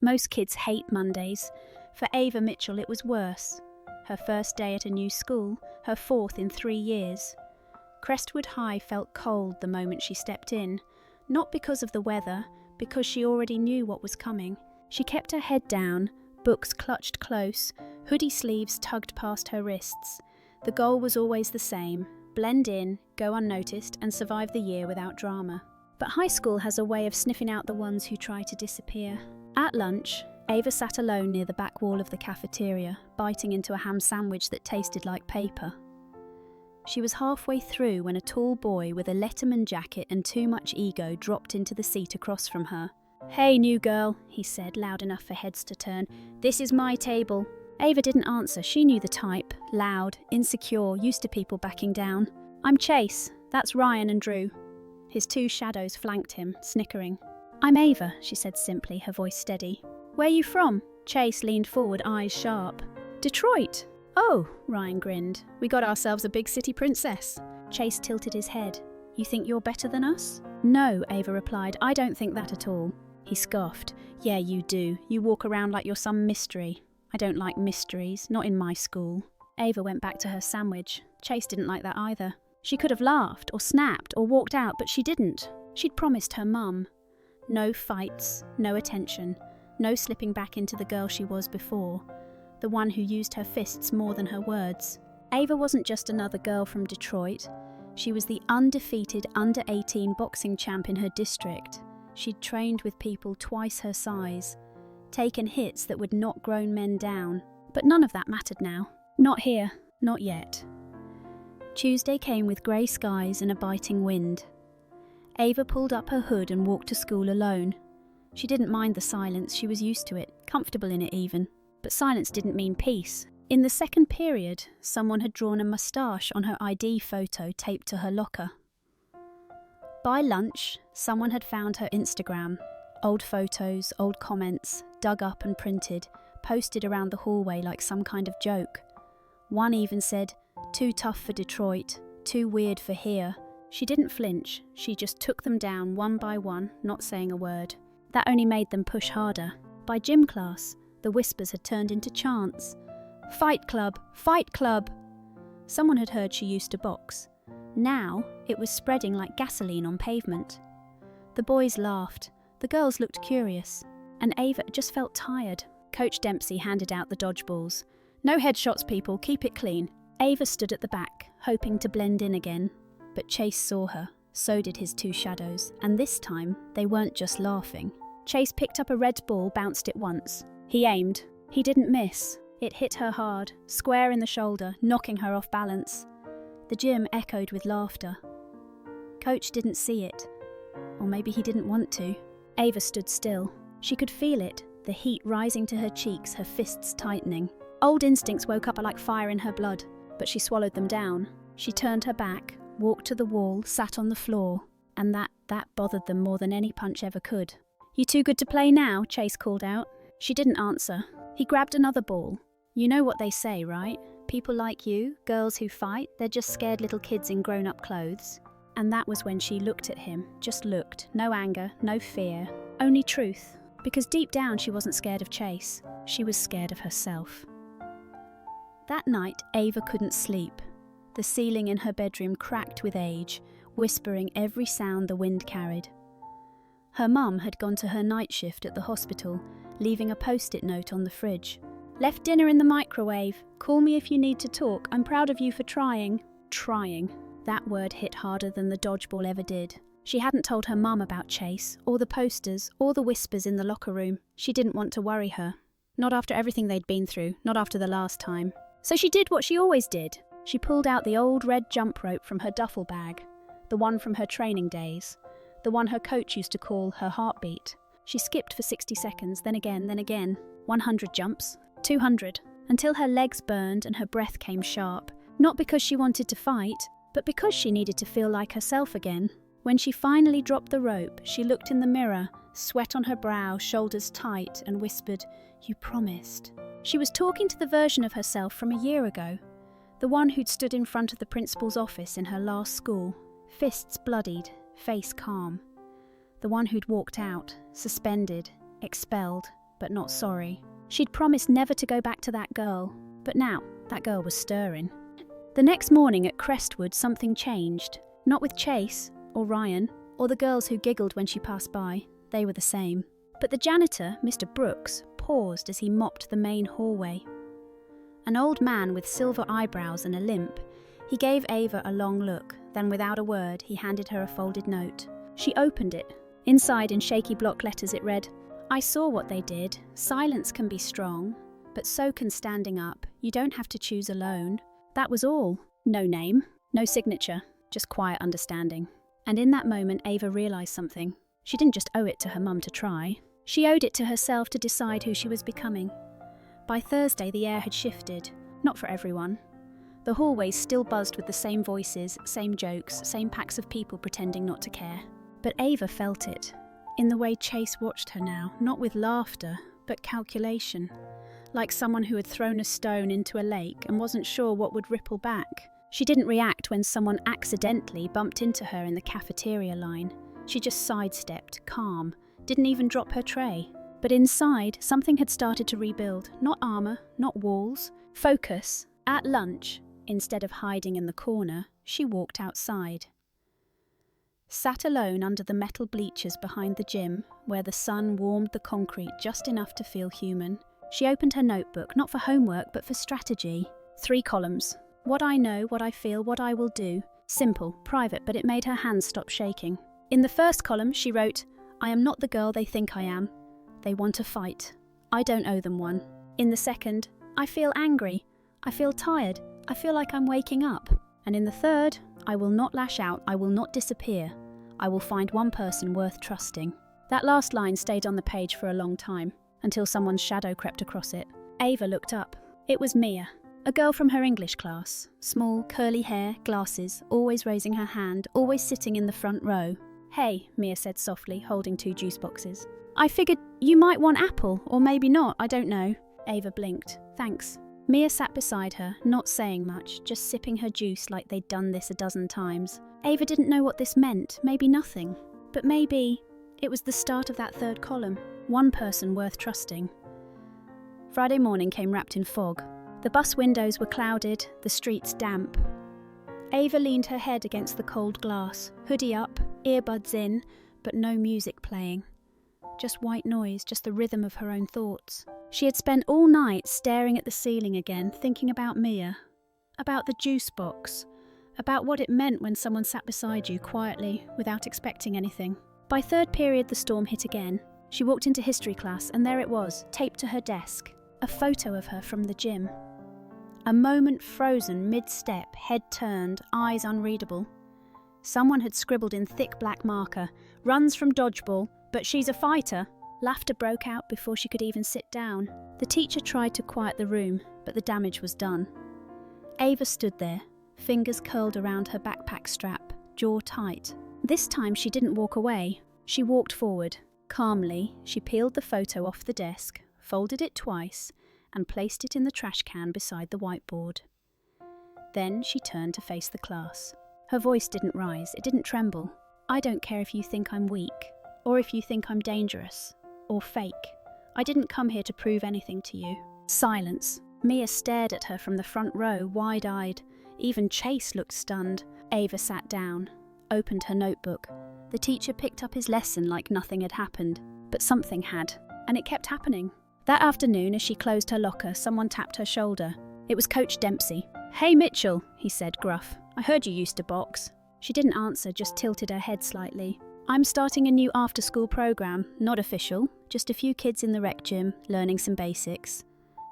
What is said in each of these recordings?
Most kids hate Mondays. For Ava Mitchell, it was worse. Her first day at a new school, her fourth in 3 years. Crestwood High felt cold the moment she stepped in, not because of the weather, because she already knew what was coming. She kept her head down, books clutched close, hoodie sleeves tugged past her wrists. The goal was always the same: blend in, go unnoticed, and survive the year without drama. But high school has a way of sniffing out the ones who try to disappear. At lunch, Ava sat alone near the back wall of the cafeteria, biting into a ham sandwich that tasted like paper. She was halfway through when a tall boy with a Letterman jacket and too much ego dropped into the seat across from her. "Hey, new girl," he said, loud enough for heads to turn. "This is my table." Ava didn't answer. She knew the type. Loud, insecure, used to people backing down. "I'm Chase. That's Ryan and Drew." His 2 shadows flanked him, snickering. "I'm Ava," she said simply, her voice steady. "Where you from?" Chase leaned forward, eyes sharp. "Detroit." "Oh," Ryan grinned. "We got ourselves a big city princess." Chase tilted his head. "You think you're better than us?" "No," Ava replied. "I don't think that at all." He scoffed. "Yeah, you do. You walk around like you're some mystery." "I don't like mysteries, not in my school." Ava went back to her sandwich. Chase didn't like that either. She could have laughed, or snapped, or walked out, but she didn't. She'd promised her mum. No fights, no attention, no slipping back into the girl she was before, the one who used her fists more than her words. Ava wasn't just another girl from Detroit. She was the undefeated under-18 boxing champ in her district. She'd trained with people twice her size, taken hits that would knock grown men down. But none of that mattered now. Not here, not yet. Tuesday came with grey skies and a biting wind. Ava pulled up her hood and walked to school alone. She didn't mind the silence, she was used to it, comfortable in it even. But silence didn't mean peace. In the second period, someone had drawn a moustache on her ID photo taped to her locker. By lunch, someone had found her Instagram. Old photos, old comments, dug up and printed, posted around the hallway like some kind of joke. One even said, "Too tough for Detroit, too weird for here." She didn't flinch, she just took them down one by one, not saying a word. That only made them push harder. By gym class, the whispers had turned into chants. "Fight club! Fight club!" Someone had heard she used to box. Now, it was spreading like gasoline on pavement. The boys laughed, the girls looked curious, and Ava just felt tired. Coach Dempsey handed out the dodgeballs. "No headshots, people, keep it clean." Ava stood at the back, hoping to blend in again. But Chase saw her, so did his 2 shadows, and this time, they weren't just laughing. Chase picked up a red ball, bounced it once. He aimed. He didn't miss. It hit her hard, square in the shoulder, knocking her off balance. The gym echoed with laughter. Coach didn't see it. Or maybe he didn't want to. Ava stood still. She could feel it, the heat rising to her cheeks, her fists tightening. Old instincts woke up like fire in her blood, but she swallowed them down. She turned her back, walked to the wall, sat on the floor, and that bothered them more than any punch ever could. "You too good to play now?" Chase called out. She didn't answer. He grabbed another ball. "You know what they say, right? People like you, girls who fight, they're just scared little kids in grown-up clothes." And that was when she looked at him, just looked. No anger, no fear, only truth. Because deep down she wasn't scared of Chase. She was scared of herself. That night, Ava couldn't sleep. The ceiling in her bedroom cracked with age, whispering every sound the wind carried. Her mum had gone to her night shift at the hospital, leaving a post-it note on the fridge. "Left dinner in the microwave. Call me if you need to talk. I'm proud of you for trying." Trying. That word hit harder than the dodgeball ever did. She hadn't told her mum about Chase, or the posters, or the whispers in the locker room. She didn't want to worry her. Not after everything they'd been through, not after the last time. So she did what she always did. She pulled out the old red jump rope from her duffel bag, the one from her training days, the one her coach used to call her heartbeat. She skipped for 60 seconds, then again. 100 jumps, 200, until her legs burned and her breath came sharp. Not because she wanted to fight, but because she needed to feel like herself again. When she finally dropped the rope, she looked in the mirror, sweat on her brow, shoulders tight, and whispered, "You promised." She was talking to the version of herself from a year ago, the one who'd stood in front of the principal's office in her last school, fists bloodied, face calm. The one who'd walked out, suspended, expelled, but not sorry. She'd promised never to go back to that girl, but now that girl was stirring. The next morning at Crestwood, something changed. Not with Chase, or Ryan, or the girls who giggled when she passed by. They were the same. But the janitor, Mr. Brooks, paused as he mopped the main hallway. An old man with silver eyebrows and a limp. He gave Ava a long look, then without a word, he handed her a folded note. She opened it. Inside, in shaky block letters, it read, "I saw what they did. Silence can be strong, but so can standing up. You don't have to choose alone." That was all. No name, no signature, just quiet understanding. And in that moment, Ava realised something. She didn't just owe it to her mum to try. She owed it to herself to decide who she was becoming. By Thursday, the air had shifted. Not for everyone. The hallways still buzzed with the same voices, same jokes, same packs of people pretending not to care. But Ava felt it. In the way Chase watched her now, not with laughter, but calculation. Like someone who had thrown a stone into a lake and wasn't sure what would ripple back. She didn't react when someone accidentally bumped into her in the cafeteria line. She just sidestepped, calm, didn't even drop her tray. But inside, something had started to rebuild. Not armour, not walls. Focus. At lunch, instead of hiding in the corner, she walked outside. Sat alone under the metal bleachers behind the gym, where the sun warmed the concrete just enough to feel human, she opened her notebook, not for homework, but for strategy. 3 columns. What I know, what I feel, what I will do. Simple, private, but it made her hands stop shaking. In the first column, she wrote, "I am not the girl they think I am. They want a fight. I don't owe them one." In the second, "I feel angry. I feel tired. I feel like I'm waking up." And in the third, "I will not lash out. I will not disappear. I will find one person worth trusting." That last line stayed on the page for a long time, until someone's shadow crept across it. Ava looked up. It was Mia, a girl from her English class. Small, curly hair, glasses, always raising her hand, always sitting in the front row. "Hey," Mia said softly, holding 2 juice boxes. "I figured you might want apple, or maybe not, I don't know." Ava blinked. "Thanks." Mia sat beside her, not saying much, just sipping her juice like they'd done this a dozen times. Ava didn't know what this meant, maybe nothing. But maybe it was the start of that third column. One person worth trusting. Friday morning came wrapped in fog. The bus windows were clouded, the streets damp. Ava leaned her head against the cold glass, hoodie up, earbuds in, but no music playing. Just white noise, just the rhythm of her own thoughts. She had spent all night staring at the ceiling again, thinking about Mia, about the juice box, about what it meant when someone sat beside you quietly, without expecting anything. By third period, the storm hit again. She walked into history class, and there it was, taped to her desk, a photo of her from the gym. A moment frozen mid-step, head turned, eyes unreadable. Someone had scribbled in thick black marker, "Runs from dodgeball, but she's a fighter." Laughter broke out before she could even sit down. The teacher tried to quiet the room, but the damage was done. Ava stood there, fingers curled around her backpack strap, jaw tight. This time she didn't walk away. She walked forward. Calmly, she peeled the photo off the desk, folded it twice, and placed it in the trash can beside the whiteboard. Then she turned to face the class. Her voice didn't rise, it didn't tremble. "I don't care if you think I'm weak, or if you think I'm dangerous, or fake. I didn't come here to prove anything to you." Silence. Mia stared at her from the front row, wide-eyed. Even Chase looked stunned. Ava sat down, opened her notebook. The teacher picked up his lesson like nothing had happened. But something had, and it kept happening. That afternoon, as she closed her locker, someone tapped her shoulder. It was Coach Dempsey. "Hey Mitchell," he said, gruff. "I heard you used to box." She didn't answer, just tilted her head slightly. "I'm starting a new after-school program, not official, just a few kids in the rec gym, learning some basics.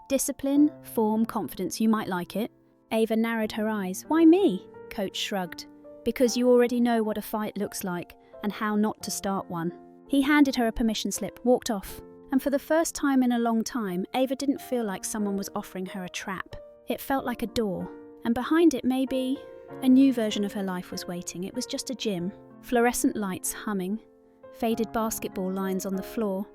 Discipline, form, confidence, you might like it." Ava narrowed her eyes. "Why me?" Coach shrugged. "Because you already know what a fight looks like, and how not to start one." He handed her a permission slip, walked off. And for the first time in a long time, Ava didn't feel like someone was offering her a trap. It felt like a door, and behind it maybe a new version of her life was waiting. It was just a gym. Fluorescent lights humming, faded basketball lines on the floor,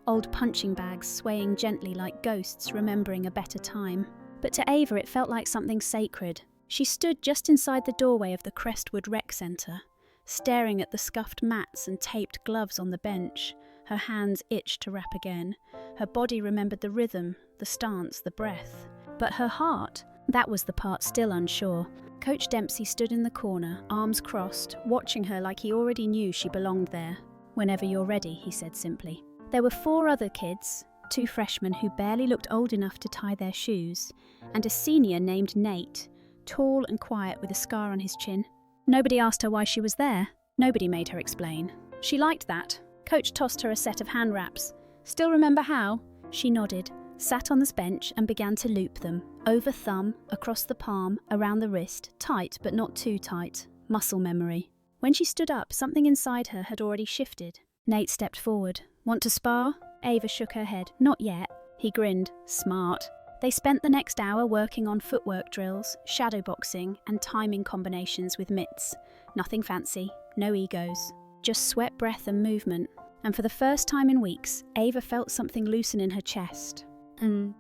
old punching bags swaying gently like ghosts remembering a better time. But to Ava it felt like something sacred. She stood just inside the doorway of the Crestwood Rec Centre, staring at the scuffed mats and taped gloves on the bench, Her hands itched to rap again. Her body remembered the rhythm, the stance, the breath. But her heart, that was the part still unsure. Coach Dempsey stood in the corner, arms crossed, watching her like he already knew she belonged there. "Whenever you're ready," he said simply. There were 4 other kids, 2 freshmen who barely looked old enough to tie their shoes, and a senior named Nate, tall and quiet with a scar on his chin. Nobody asked her why she was there. Nobody made her explain. She liked that. Coach tossed her a set of hand wraps. "Still remember how?" She nodded, sat on the bench and began to loop them, over thumb, across the palm, around the wrist, tight but not too tight. Muscle memory. When she stood up, something inside her had already shifted. Nate stepped forward. "Want to spar?" Ava shook her head. "Not yet." He grinned. "Smart." They spent the next hour working on footwork drills, shadow boxing, and timing combinations with mitts. Nothing fancy, no egos, just sweat, breath, and movement. And for the first time in weeks, Ava felt something loosen in her chest.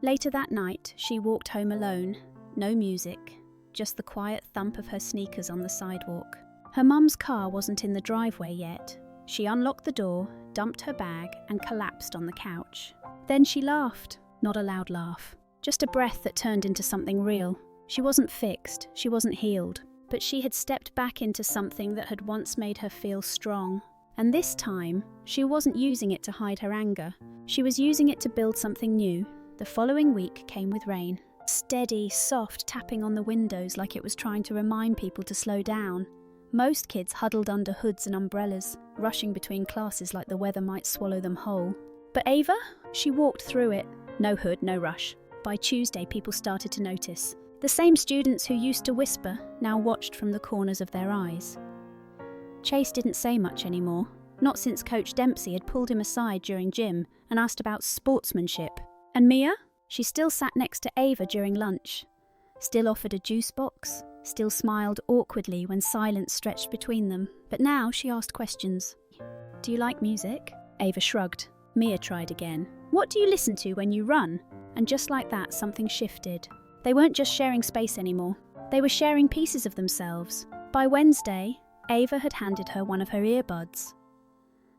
Later that night, she walked home alone. No music, just the quiet thump of her sneakers on the sidewalk. Her mum's car wasn't in the driveway yet. She unlocked the door, dumped her bag, and collapsed on the couch. Then she laughed. Not a loud laugh. Just a breath that turned into something real. She wasn't fixed, she wasn't healed, but she had stepped back into something that had once made her feel strong. And this time, she wasn't using it to hide her anger. She was using it to build something new. The following week came with rain. Steady, soft tapping on the windows like it was trying to remind people to slow down. Most kids huddled under hoods and umbrellas, rushing between classes like the weather might swallow them whole. But Ava? She walked through it. No hood, no rush. By Tuesday, people started to notice. The same students who used to whisper now watched from the corners of their eyes. Chase didn't say much anymore, not since Coach Dempsey had pulled him aside during gym and asked about sportsmanship. And Mia? She still sat next to Ava during lunch, still offered a juice box, still smiled awkwardly when silence stretched between them. But now she asked questions. "Do you like music?" Ava shrugged. Mia tried again. "What do you listen to when you run?" And just like that, something shifted. They weren't just sharing space anymore. They were sharing pieces of themselves. By Wednesday, Ava had handed her one of her earbuds.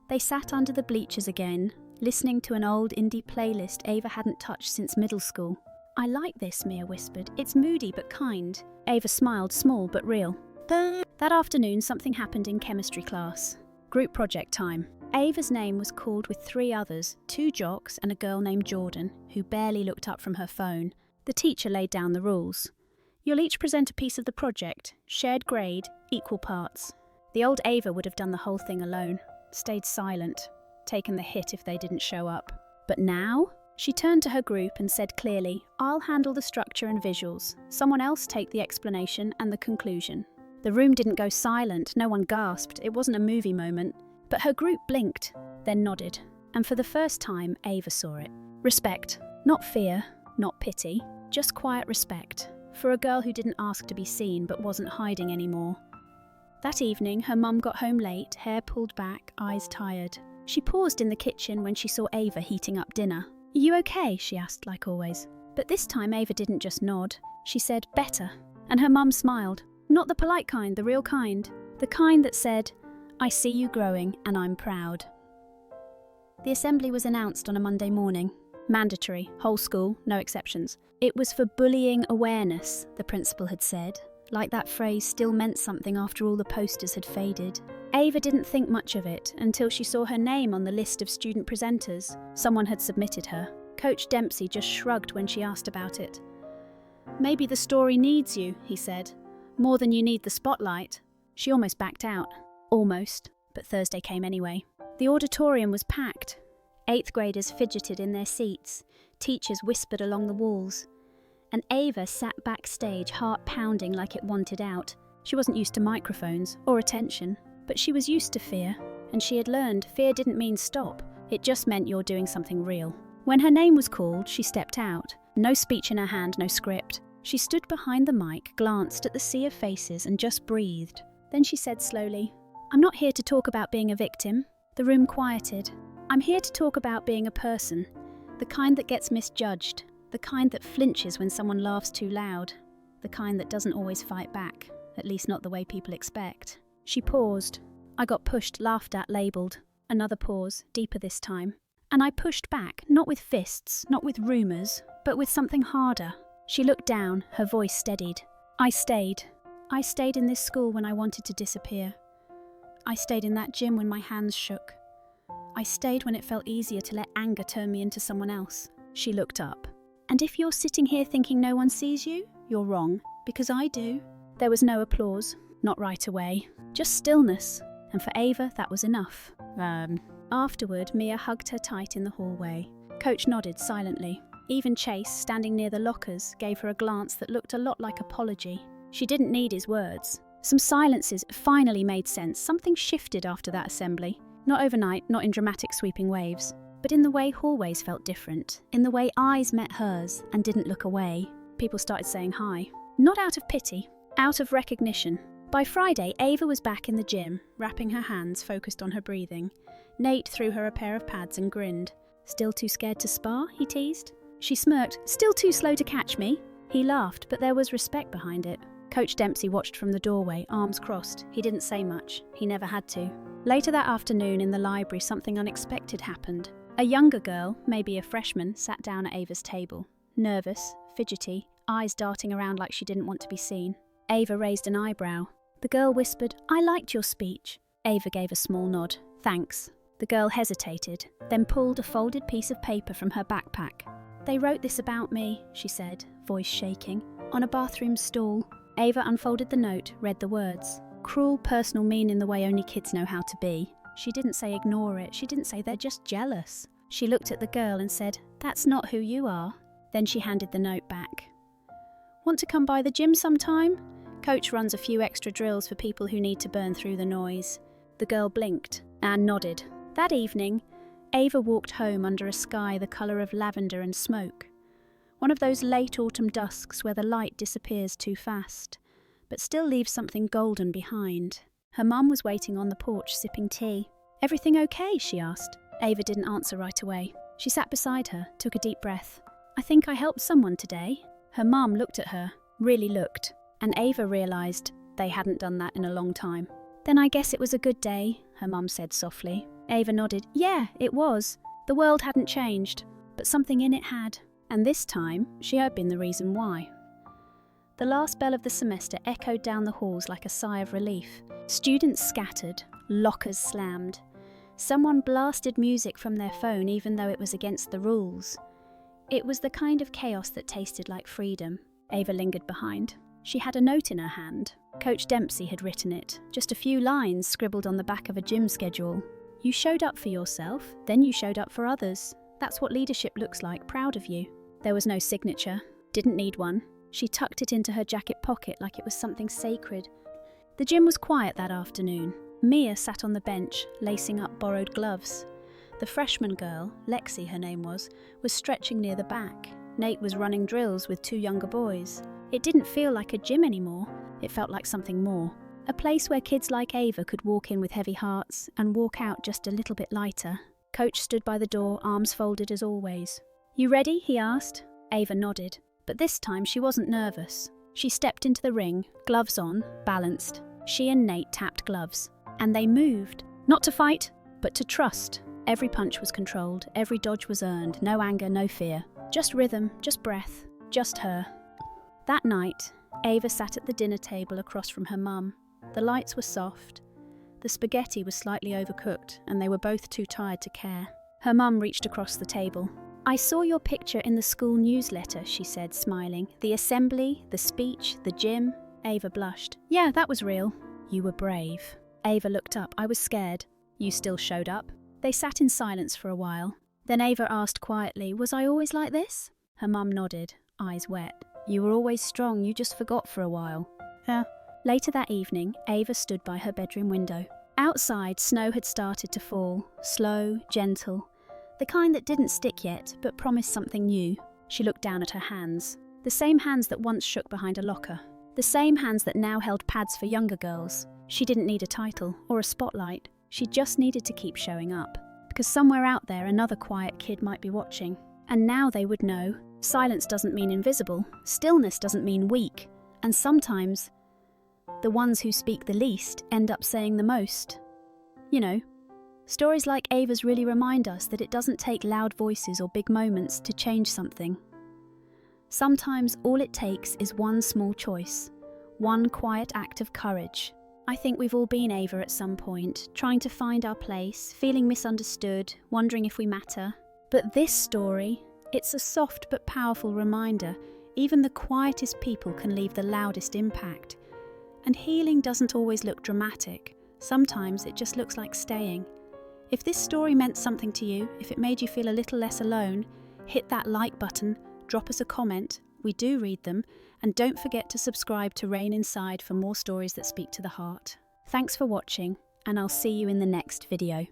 They sat under the bleachers again, listening to an old indie playlist Ava hadn't touched since middle school. "I like this," Mia whispered. "It's moody but kind." Ava smiled, small but real. That afternoon, something happened in chemistry class. Group project time. Ava's name was called with 3 others, 2 jocks and a girl named Jordan, who barely looked up from her phone. The teacher laid down the rules. You'll each present a piece of the project, shared grade, equal parts. The old Ava would have done the whole thing alone, stayed silent, taken the hit if they didn't show up. But now, she turned to her group and said clearly, "I'll handle the structure and visuals. Someone else take the explanation and the conclusion." The room didn't go silent, no one gasped, it wasn't a movie moment. But her group blinked, then nodded, and for the first time, Ava saw it. Respect. Not fear, not pity, just quiet respect, for a girl who didn't ask to be seen but wasn't hiding anymore. That evening, her mum got home late, hair pulled back, eyes tired. She paused in the kitchen when she saw Ava heating up dinner. "Are you okay?" she asked, like always. But this time Ava didn't just nod, she said, "Better." And her mum smiled. Not the polite kind, the real kind. The kind that said, "I see you growing and I'm proud." The assembly was announced on a Monday morning. Mandatory, whole school, no exceptions. It was for bullying awareness, the principal had said, like that phrase still meant something after all the posters had faded. Ava didn't think much of it until she saw her name on the list of student presenters. Someone had submitted her. Coach Dempsey just shrugged when she asked about it. "Maybe the story needs you," he said, "more than you need the spotlight." She almost backed out. Almost, but Thursday came anyway. The auditorium was packed. 8th graders fidgeted in their seats. Teachers whispered along the walls. And Ava sat backstage, heart pounding like it wanted out. She wasn't used to microphones or attention, but she was used to fear. And she had learned fear didn't mean stop. It just meant you're doing something real. When her name was called, she stepped out. No speech in her hand, no script. She stood behind the mic, glanced at the sea of faces and just breathed. Then she said slowly, "I'm not here to talk about being a victim." The room quieted. "I'm here to talk about being a person. The kind that gets misjudged. The kind that flinches when someone laughs too loud. The kind that doesn't always fight back, at least not the way people expect." She paused. "I got pushed, laughed at, labelled. Another pause, deeper this time. And I pushed back, not with fists, not with rumours, but with something harder. She looked down, her voice steadied. I stayed. I stayed in this school when I wanted to disappear. I stayed in that gym when my hands shook. I stayed when it felt easier to let anger turn me into someone else. She looked up. And if you're sitting here thinking no one sees you, you're wrong, because I do. There was no applause, not right away, just stillness, and for Ava that was enough. Afterward, Mia hugged her tight in the hallway. Coach nodded silently. Even Chase, standing near the lockers, gave her a glance that looked a lot like apology. She didn't need his words. Some silences finally made sense. Something shifted after that assembly. Not overnight, not in dramatic sweeping waves, but in the way hallways felt different, in the way eyes met hers and didn't look away. People started saying hi. Not out of pity, out of recognition. By Friday, Ava was back in the gym, wrapping her hands focused on her breathing. Nate threw her a pair of pads and grinned. Still too scared to spar, he teased. She smirked. Still too slow to catch me? He laughed, but there was respect behind it. Coach Dempsey watched from the doorway, arms crossed. He didn't say much. He never had to. Later that afternoon in the library, something unexpected happened. A younger girl, maybe a freshman, sat down at Ava's table. Nervous, fidgety, eyes darting around like she didn't want to be seen. Ava raised an eyebrow. The girl whispered, "I liked your speech." Ava gave a small nod. "Thanks." The girl hesitated, then pulled a folded piece of paper from her backpack. "They wrote this about me," she said, voice shaking, "on a bathroom stall." Ava unfolded the note, read the words. Cruel, personal, mean in the way only kids know how to be. She didn't say ignore it, she didn't say they're just jealous. She looked at the girl and said, "That's not who you are." Then she handed the note back. "Want to come by the gym sometime? Coach runs a few extra drills for people who need to burn through the noise." The girl blinked and nodded. That evening, Ava walked home under a sky the colour of lavender and smoke. One of those late autumn dusks where the light disappears too fast, but still leaves something golden behind. Her mum was waiting on the porch sipping tea. "Everything okay?" she asked. Ava didn't answer right away. She sat beside her, took a deep breath. "I think I helped someone today." Her mum looked at her, really looked, and Ava realised they hadn't done that in a long time. "Then I guess it was a good day," her mum said softly. Ava nodded. "Yeah, it was. The world hadn't changed, but something in it had." And this time, she had been the reason why. The last bell of the semester echoed down the halls like a sigh of relief. Students scattered, lockers slammed. Someone blasted music from their phone even though it was against the rules. It was the kind of chaos that tasted like freedom. Ava lingered behind. She had a note in her hand. Coach Dempsey had written it, just a few lines scribbled on the back of a gym schedule. "You showed up for yourself, then you showed up for others. That's what leadership looks like, proud of you." There was no signature, didn't need one. She tucked it into her jacket pocket like it was something sacred. The gym was quiet that afternoon. Mia sat on the bench, lacing up borrowed gloves. The freshman girl, Lexi her name was stretching near the back. Nate was running drills with two younger boys. It didn't feel like a gym anymore, it felt like something more. A place where kids like Ava could walk in with heavy hearts and walk out just a little bit lighter. Coach stood by the door, arms folded as always. "You ready?" he asked. Ava nodded, but this time she wasn't nervous. She stepped into the ring, gloves on, balanced. She and Nate tapped gloves. And they moved. Not to fight, but to trust. Every punch was controlled, every dodge was earned, no anger, no fear. Just rhythm, just breath, just her. That night, Ava sat at the dinner table across from her mum. The lights were soft. The spaghetti was slightly overcooked, and they were both too tired to care. Her mum reached across the table. "I saw your picture in the school newsletter," she said, smiling. "The assembly, the speech, the gym." Ava blushed. "Yeah, that was real." "You were brave." Ava looked up. "I was scared." "You still showed up." They sat in silence for a while. Then Ava asked quietly, "Was I always like this?" Her mum nodded, eyes wet. "You were always strong, you just forgot for a while." "Yeah." Later that evening, Ava stood by her bedroom window. Outside, snow had started to fall, slow, gentle. The kind that didn't stick yet, but promised something new. She looked down at her hands. The same hands that once shook behind a locker. The same hands that now held pads for younger girls. She didn't need a title or a spotlight. She just needed to keep showing up. Because somewhere out there, another quiet kid might be watching. And now they would know. Silence doesn't mean invisible. Stillness doesn't mean weak. And sometimes, the ones who speak the least end up saying the most. You know, Stories like Ava's really remind us that it doesn't take loud voices or big moments to change something. Sometimes all it takes is one small choice, one quiet act of courage. I think we've all been Ava at some point, trying to find our place, feeling misunderstood, wondering if we matter. But this story, it's a soft but powerful reminder, even the quietest people can leave the loudest impact. And healing doesn't always look dramatic. Sometimes it just looks like staying. If this story meant something to you, if it made you feel a little less alone, hit that like button, drop us a comment, we do read them, and don't forget to subscribe to Rain Inside for more stories that speak to the heart. Thanks for watching, and I'll see you in the next video.